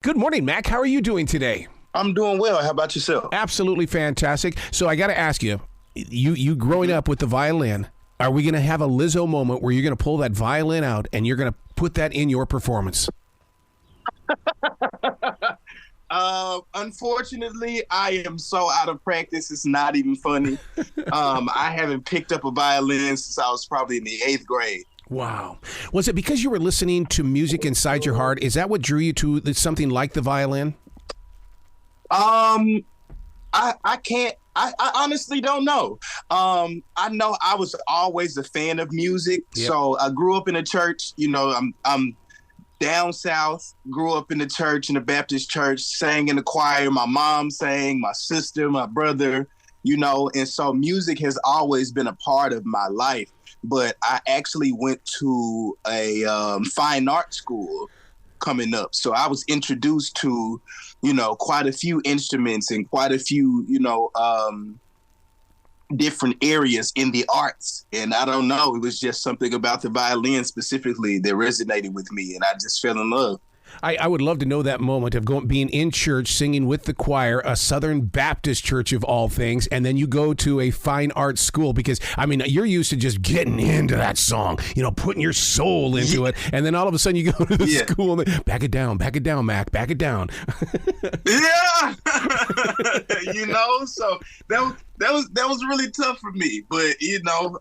Good morning, Mac. How are you doing today? I'm doing well. How about yourself? Absolutely fantastic. So I got to ask you, you growing up with the violin, are we going to have a Lizzo moment where you're going to pull that violin out and you're going to put that in your performance? Unfortunately, I am so out of practice. It's not even funny. I haven't picked up a violin since I was probably in the 8th grade. Wow. Was it because you were listening to music inside your heart? Is that what drew you to something like the violin? I can't. I honestly don't know. I know I was always a fan of music. Yep. So I grew up in a church. You know, I'm down south. Grew up in the church, in the Baptist church. Sang in the choir. My mom sang. My sister, my brother. You know, and so music has always been a part of my life. But I actually went to a fine art school coming up. So I was introduced to, you know, quite a few instruments and quite a few, you know, different areas in the arts. And I don't know, it was just something about the violin specifically that resonated with me. And I just fell in love. I would love to know that moment of being in church, singing with the choir, a Southern Baptist church of all things, and then you go to a fine art school because, I mean, you're used to just getting into that song, you know, putting your soul into it, and then all of a sudden you go to the school and they, back it down, Mac, back it down. Yeah, you know, so that was really tough for me, but you know,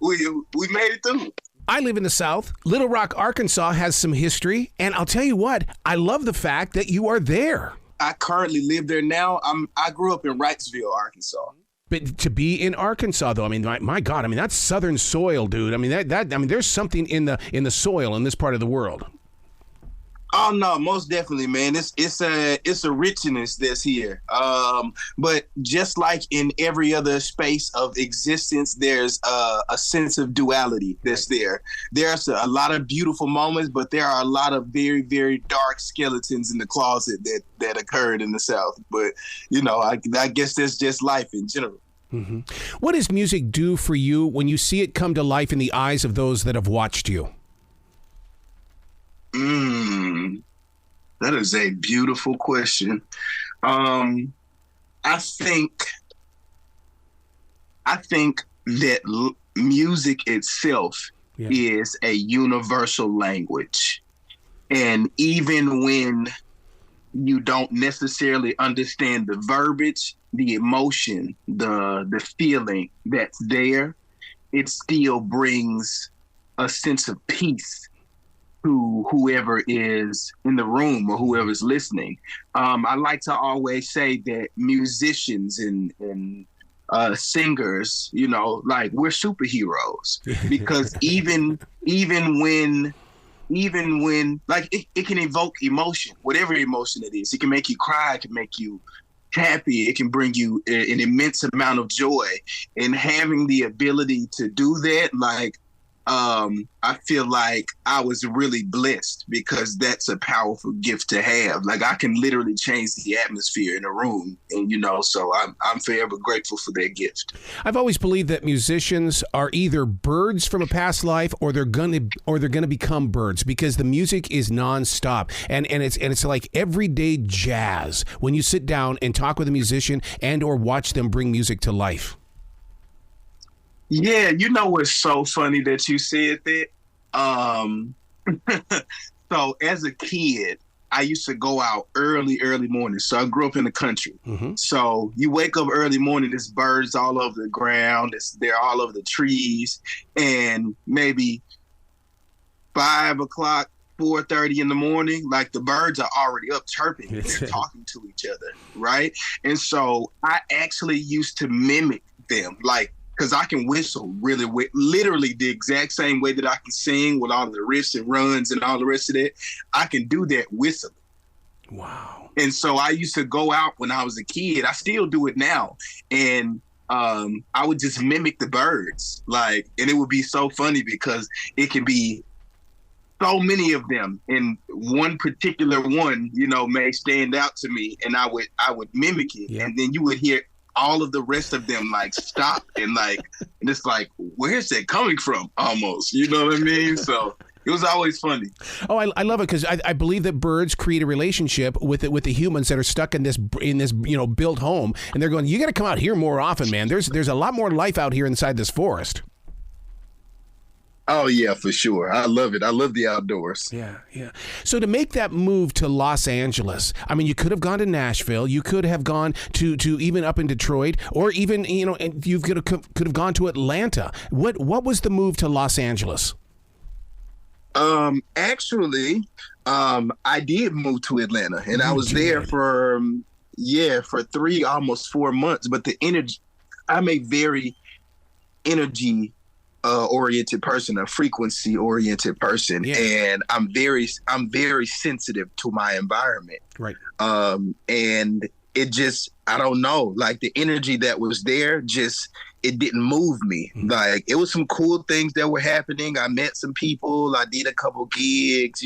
we made it through. I live in the South. Little Rock, Arkansas has some history. And I'll tell you what, I love the fact that you are there. I currently live there now. I grew up in Wrightsville, Arkansas. But to be in Arkansas, though, I mean, my God, I mean, that's Southern soil, dude. I mean, I mean, there's something in the soil in this part of the world. Oh no, most definitely, man. It's a richness that's here. But just like in every other space of existence, there's a sense of duality that's there. There's a lot of beautiful moments, but there are a lot of very, very dark skeletons in the closet that occurred in the South. But you know, I guess that's just life in general. Mm-hmm. What does music do for you when you see it come to life in the eyes of those that have watched you? That is a beautiful question. I think that music itself is a universal language. And even when you don't necessarily understand the verbiage, the emotion, the feeling that's there, it still brings a sense of peace to whoever is in the room or whoever's listening. I like to always say that musicians and singers, you know, like we're superheroes because even when like it can evoke emotion, whatever emotion it is. It can make you cry, it can make you happy, it can bring you an immense amount of joy. And having the ability to do that, like, I feel like I was really blessed because that's a powerful gift to have. Like I can literally change the atmosphere in a room, and you know, so I'm forever grateful for that gift. I've always believed that musicians are either birds from a past life, or they're gonna become birds because the music is nonstop, and it's like everyday jazz when you sit down and talk with a musician and or watch them bring music to life. Yeah, you know what's so funny that you said that? So as a kid, I used to go out early morning. So I grew up in the country. Mm-hmm. So you wake up early morning, there's birds all over the ground. They're all over the trees. And maybe 5 o'clock, 4:30 in the morning, like the birds are already up chirping and they're talking to each other, right? And so I actually used to mimic them, like, because I can whistle literally the exact same way that I can sing with all the riffs and runs and all the rest of that. I can do that whistling. Wow. And so I used to go out when I was a kid. I still do it now. And I would just mimic the birds. Like, and it would be so funny because it can be so many of them, and one particular one, you know, may stand out to me, and I would mimic it. Yep. And then you would hear all of the rest of them like stop and like, and it's like, where's that coming from? Almost, you know what I mean? So It was always funny. Oh, I love it because I believe that birds create a relationship with the humans that are stuck in this built home, and they're going, you got to come out here more often, man. There's a lot more life out here inside this forest. Oh, yeah, for sure. I love it. I love the outdoors. Yeah, yeah. So to make that move to Los Angeles, I mean, you could have gone to Nashville. You could have gone to even up in Detroit, or even, and you could have gone to Atlanta. What was the move to Los Angeles? Actually, I did move to Atlanta, and I was there for almost 4 months. But the energy, I'm a very energy oriented person, a frequency oriented person, and I'm very sensitive to my environment. Right. And it just, I don't know, like the energy that was there, it didn't move me. Like, it was some cool things that were happening. I met some people, I did a couple gigs,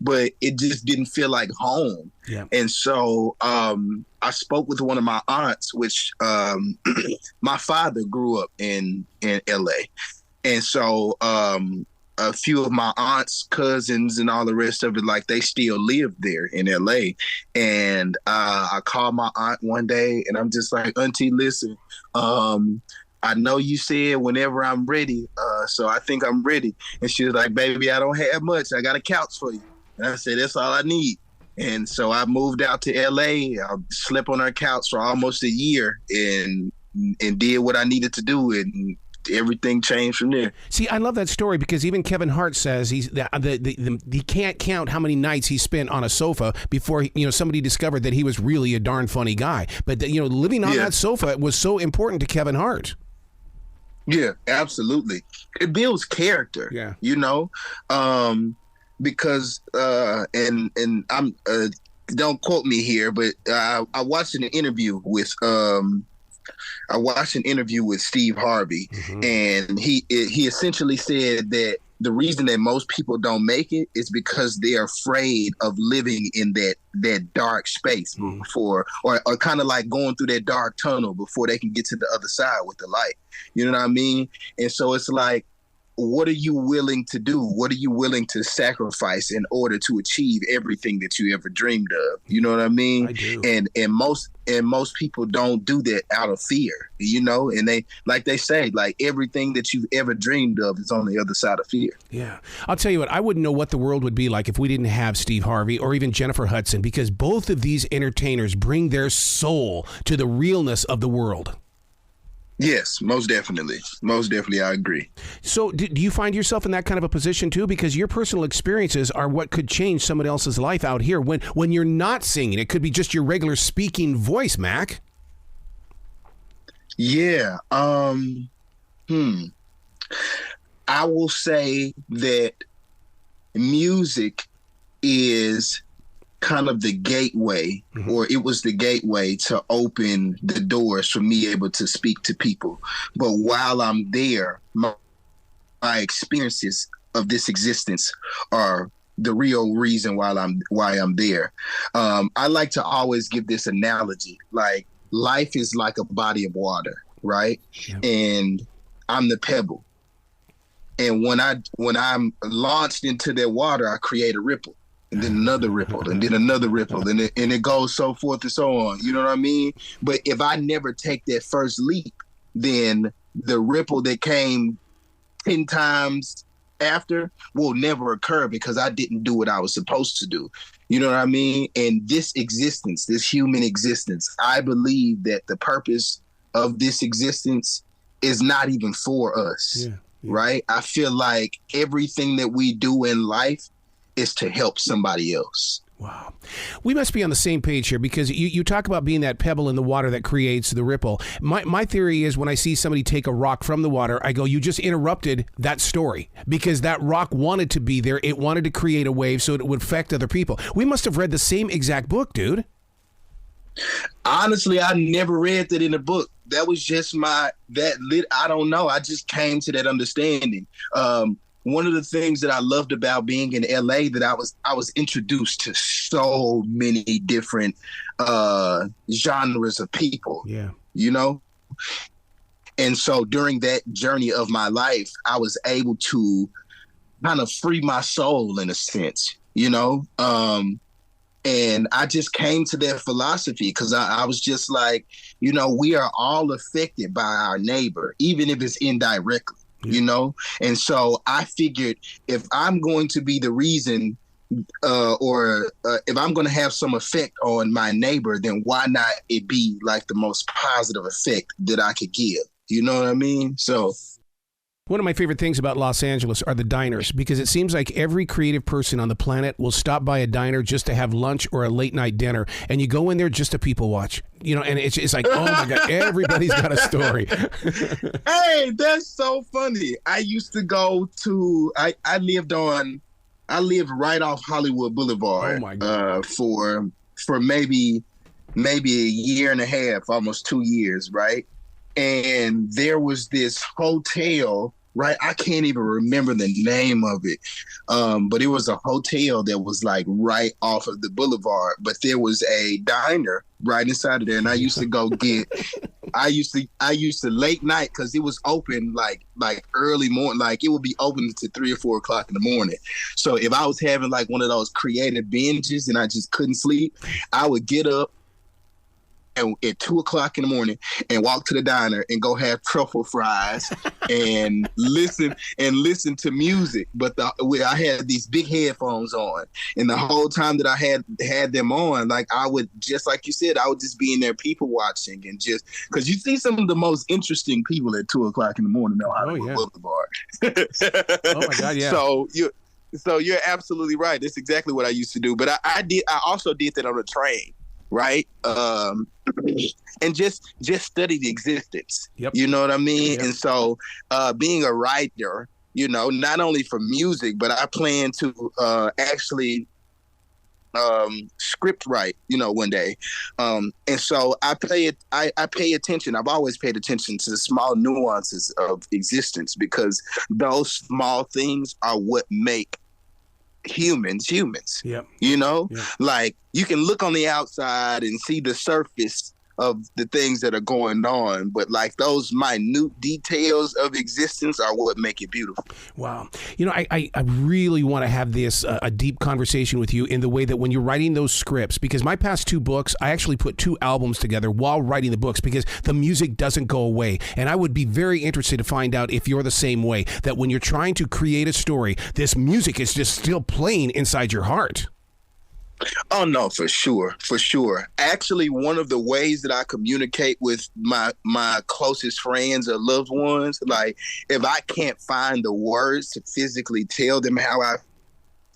but it just didn't feel like home. Yeah. And so I spoke with one of my aunts, which my father grew up in LA. And so a few of my aunt's cousins and all the rest of it, like, they still live there in LA. And I called my aunt one day and I'm just like, Auntie, listen, I know you said whenever I'm ready, so I think I'm ready. And she was like, baby, I don't have much. I got a couch for you. And I said, that's all I need. And so I moved out to LA. I slept on her couch for almost a year and did what I needed to do. And everything changed from there. See, I love that story because even Kevin Hart says he can't count how many nights he spent on a sofa before somebody discovered that he was really a darn funny guy. But living on that sofa was so important to Kevin Hart. Yeah, absolutely. It builds character. Yeah, because and I'm don't quote me here, but I watched an interview with Steve Harvey, and he essentially said that the reason that most people don't make it is because they're afraid of living in that dark space before, or kind of like going through that dark tunnel before they can get to the other side with the light. You know what I mean? And so it's like, what are you willing to do? What are you willing to sacrifice in order to achieve everything that you ever dreamed of? You know what I mean? I do. And most people don't do that out of fear, and they, like they say, like, everything that you've ever dreamed of is on the other side of fear. Yeah. I'll tell you what, I wouldn't know what the world would be like if we didn't have Steve Harvey or even Jennifer Hudson, because both of these entertainers bring their soul to the realness of the world. Yes, most definitely. Most definitely, I agree. So do you find yourself in that kind of a position too? Because your personal experiences are what could change somebody else's life out here when you're not singing. It could be just your regular speaking voice, Mac. Yeah. I will say that music is kind of the gateway, or it was the gateway to open the doors for me able to speak to people. But while I'm there, my experiences of this existence are the real reason why I'm there. I like to always give this analogy, like, life is like a body of water, right? Yeah. And I'm the pebble. And when I'm launched into that water, I create a ripple. And then another ripple, and then another ripple, and it goes so forth and so on. You know what I mean? But if I never take that first leap, then the ripple that came 10 times after will never occur because I didn't do what I was supposed to do. You know what I mean? And this existence, this human existence, I believe that the purpose of this existence is not even for us, right? I feel like everything that we do in life is to help somebody else. Wow. We must be on the same page here because you talk about being that pebble in the water that creates the ripple. My theory is when I see somebody take a rock from the water, I go, you just interrupted that story because that rock wanted to be there. It wanted to create a wave so it would affect other people. We must have read the same exact book, dude. Honestly, I never read that in a book. That was just I don't know. I just came to that understanding. One of the things that I loved about being in LA, that I was introduced to so many different genres of people. Yeah. And so during that journey of my life, I was able to kind of free my soul in a sense, you know? And I just came to that philosophy because I was just like, you know, we are all affected by our neighbor, even if it's indirectly, you know? And so I figured if I'm going to be the reason or if I'm going to have some effect on my neighbor, then why not it be like the most positive effect that I could give? You know what I mean? So one of my favorite things about Los Angeles are the diners, because it seems like every creative person on the planet will stop by a diner just to have lunch or a late night dinner. And you go in there just to people watch, you know, and it's like, oh my God, everybody's got a story. Hey, that's so funny. I used to go to, I lived right off Hollywood Boulevard Oh my God. For maybe a year and a half, almost 2 years, right? And there was this hotel, right? I can't even remember the name of it. But it was a hotel that was like right off of the boulevard, but there was a diner right inside of there. And I used to go get, I used to late night, cause it was open like early morning, like it would be open to 3 or 4 o'clock in the morning. So if I was having like one of those creative binges and I just couldn't sleep, I would get up at 2 o'clock in the morning and walk to the diner and go have truffle fries and listen to music. But I had these big headphones on, and the whole time that I had them on, like I would, just like you said, I would just be in there people watching, and just because you see some of the most interesting people at 2 o'clock in the morning on Hollywood Boulevard. Oh my God, yeah. So you're absolutely right. That's exactly what I used to do. But I also did that on a train. Right. And just study the existence. Yep. You know what I mean? Yep. And so being a writer, you know, not only for music, but I plan to actually script write, you know, one day. And so I pay attention. I've always paid attention to the small nuances of existence, because those small things are what make humans. Yep. You know, Yep. like you can look on the outside and see the surface of the things that are going on, but like those minute details of existence are what make it beautiful. Wow. You know, I really want to have this a deep conversation with you in the way that when you're writing those scripts, because my past 2 books, I actually put 2 albums together while writing the books, because the music doesn't go away. And I would be very interested to find out if you're the same way, that when you're trying to create a story, this music is just still playing inside your heart. Oh no, for sure. Actually, one of the ways that I communicate with my closest friends or loved ones, like if I can't find the words to physically tell them how I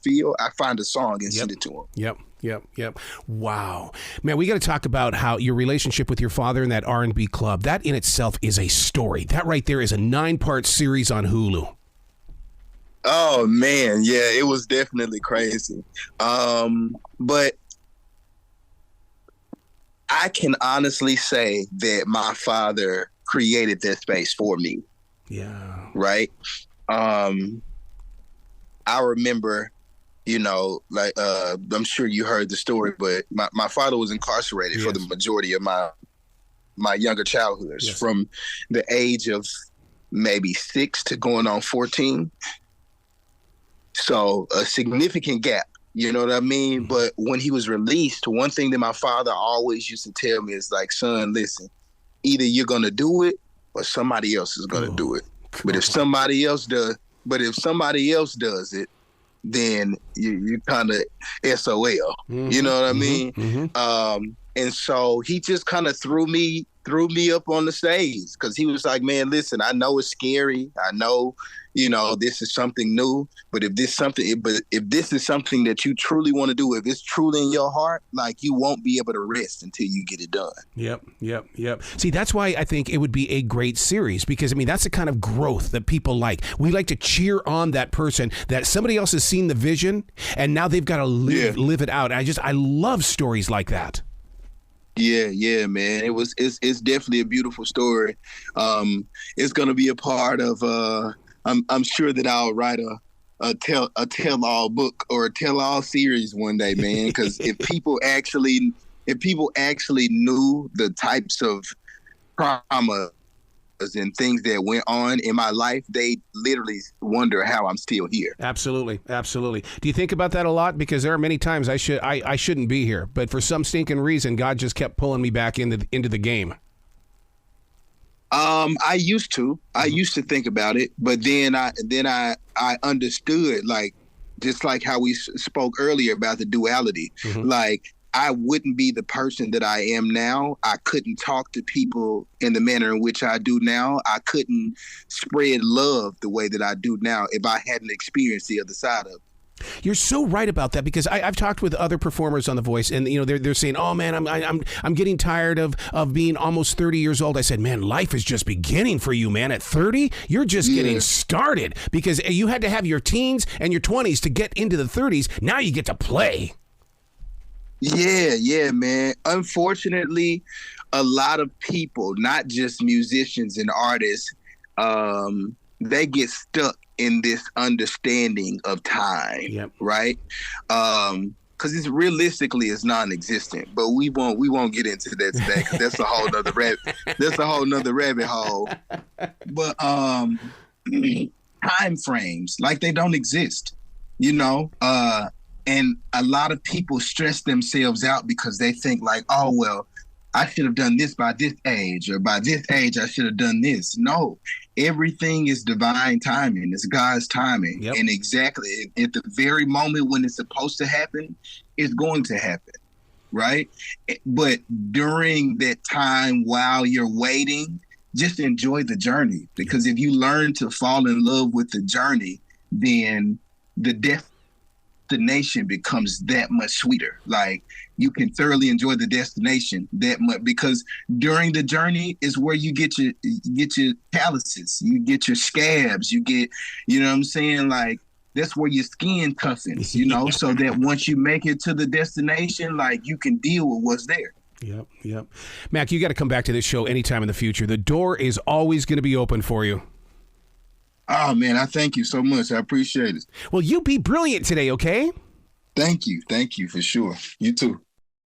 feel, I find a song and send it to them. Yep. Wow. Man, we got to talk about how your relationship with your father and that R&B club, that in itself is a story. That right there is a 9-part series on Hulu. Oh man, yeah, it was definitely crazy. But I can honestly say that my father created that space for me. Yeah. Right. I remember, you know, like I'm sure you heard the story, but my father was incarcerated for the majority of my younger childhood, from the age of maybe 6 to going on 14. So a significant gap, you know what I mean? Mm-hmm. But when he was released, one thing that my father always used to tell me is like, son, listen, either you're going to do it or somebody else is going to do it. But if somebody else does it, then you kind of SOL, you know what I mean? Mm-hmm. And so he just kind of threw me up on the stage, because he was like, man, listen, I know it's scary. I know, you know, this is something new, but if this is something that you truly want to do, if it's truly in your heart, like you won't be able to rest until you get it done. Yep. See, that's why I think it would be a great series, because I mean, that's the kind of growth that people like. We like to cheer on that person that somebody else has seen the vision and now they've got to live it out. I love stories like that. Yeah, man. It's definitely a beautiful story. It's going to be a part of, I'm sure that I'll write a tell-all book or a tell-all series one day, man. Because if people actually knew the types of trauma and things that went on in my life, they literally wonder how I'm still here. Absolutely. Absolutely. Do you think about that a lot? Because there are many times I shouldn't be here, but for some stinking reason, God just kept pulling me back into the game. I used to think about it, but then I understood, like, just like how we spoke earlier about the duality. Mm-hmm. Like, I wouldn't be the person that I am now. I couldn't talk to people in the manner in which I do now. I couldn't spread love the way that I do now if I hadn't experienced the other side of it. You're so right about that, because I've talked with other performers on The Voice, and they're saying, "Oh man, I'm getting tired of being almost 30 years old." I said, "Man, life is just beginning for you, man. At 30, you're just getting started, because you had to have your teens and your 20s to get into the 30s. Now you get to play." Yeah, man. Unfortunately, a lot of people, not just musicians and artists, they get stuck in this understanding of time, right? Because it's realistically it's non-existent, but we won't get into that today, because that's a whole nother rabbit hole. But time frames, like, they don't exist, and a lot of people stress themselves out because they think like, oh, well, I should have done this by this age, or by this age I should have done this. No, everything is divine timing. It's God's timing. Yep. And exactly at the very moment when it's supposed to happen, it's going to happen, right? But during that time while you're waiting, just enjoy the journey. Because if you learn to fall in love with the journey, then the destination becomes that much sweeter. Like, you can thoroughly enjoy the destination that much, because during the journey is where you get your calluses, you get your scabs, you get, like, that's where your skin toughens, so that once you make it to the destination, like, you can deal with what's there. Yep. Mac, you got to come back to this show anytime in the future. The door is always going to be open for you. Oh, man, I thank you so much. I appreciate it. Well, you be brilliant today, okay? Thank you for sure. You too.